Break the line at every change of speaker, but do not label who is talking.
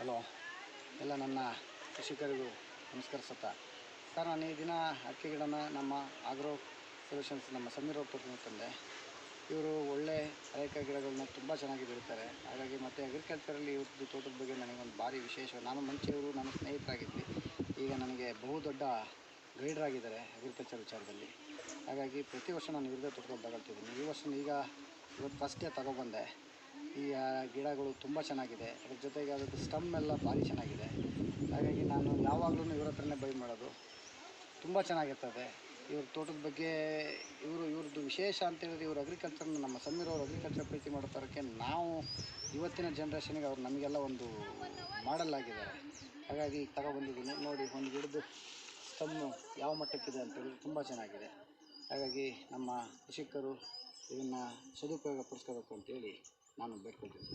Hello ಎಲ್ಲ ನನ್ನ ಕೃಷಿಕರಿಗೂ ನಮಸ್ಕರಿಸುತ್ತಾ sir, ನಾನು ಈ ದಿನ ಅಡಿಕೆ ಗಿಡನ ನಮ್ಮ ಆಗ್ರೋ ಸೊಲ್ಯೂಷನ್ಸ್ ನಮ್ಮ ಸಮೀರ್ ಅವ್ರ ತಂದೆ. ಇವರು ಒಳ್ಳೆ ಅನೇಕ ಗಿಡಗಳನ್ನ ತುಂಬ ಚೆನ್ನಾಗಿ ಬೆಳೀತಾರೆ. ಹಾಗಾಗಿ ಮತ್ತು ಅಗ್ರಿಕಲ್ಚರಲ್ಲಿ ಇವ್ರದ್ದು ತೋಟದ ಬಗ್ಗೆ ನನಗೊಂದು ಭಾರಿ ವಿಶೇಷ. ನಾನು ಮುಂಚೆ ಇವರು ನನ್ನ ಸ್ನೇಹಿತರಾಗಿದ್ವಿ, ಈಗ ನನಗೆ ಬಹುದೊಡ್ಡ ಗೈಡ್ರಾಗಿದ್ದಾರೆ ಅಗ್ರಿಕಲ್ಚರ್ ವಿಚಾರದಲ್ಲಿ. ಹಾಗಾಗಿ ಪ್ರತಿ ವರ್ಷ ನಾನು ಇವ್ರದ್ದೇ ತೋಟದಲ್ಲಿ ತಗೊಳ್ತಿದ್ದೀನಿ. ಇವತ್ತು ಫಸ್ಟ್ ಡೇ ತಗೊಬಂದೆ. ಈ ಗಿಡಗಳು ತುಂಬ ಚೆನ್ನಾಗಿದೆ, ಅದ್ರ ಜೊತೆಗೆ ಅದಕ್ಕೆ ಸ್ಟಮ್ ಎಲ್ಲ ಭಾರಿ ಚೆನ್ನಾಗಿದೆ. ಹಾಗಾಗಿ ನಾನು ಯಾವಾಗಲೂ ಇವ್ರ ಹತ್ರನೇ ಬೈ ಮಾಡೋದು. ತುಂಬ ಚೆನ್ನಾಗಿರ್ತದೆ ಇವ್ರ ತೋಟದ ಬಗ್ಗೆ. ಇವ್ರದ್ದು ವಿಶೇಷ ಅಂತೇಳಿದ್ರೆ, ಇವರು ಅಗ್ರಿಕಲ್ಚರ್ನ ನಮ್ಮ ಸಮೀರ್ ಅವರು ಅಗ್ರಿಕಲ್ಚರ್ ಪ್ರೀತಿ ಮಾಡೋ ಥರಕ್ಕೆ ನಾವು ಇವತ್ತಿನ ಜನ್ರೇಷನ್ಗೆ ಅವ್ರು ನಮಗೆಲ್ಲ ಒಂದು ಮಾಡೆಲ್ ಆಗಿದ್ದಾರೆ. ಹಾಗಾಗಿ ಈಗ ತಗೊಬಂದಿದ್ದೀನಿ. ನೋಡಿ, ಒಂದು ಗಿಡದ ಸ್ಟಮ್ಮು ಯಾವ ಮಟ್ಟಕ್ಕಿದೆ ಅಂತೇಳಿದ್ರೆ ತುಂಬ ಚೆನ್ನಾಗಿದೆ. ಹಾಗಾಗಿ ನಮ್ಮ ಕೃಷಿಕರು ಇದನ್ನು ಸದುಪಯೋಗ ಪಡಿಸ್ಕೋಬೇಕು ಅಂತೇಳಿ ನಾನು ಬೇಡ್ಕೊಳ್ತೀನಿ.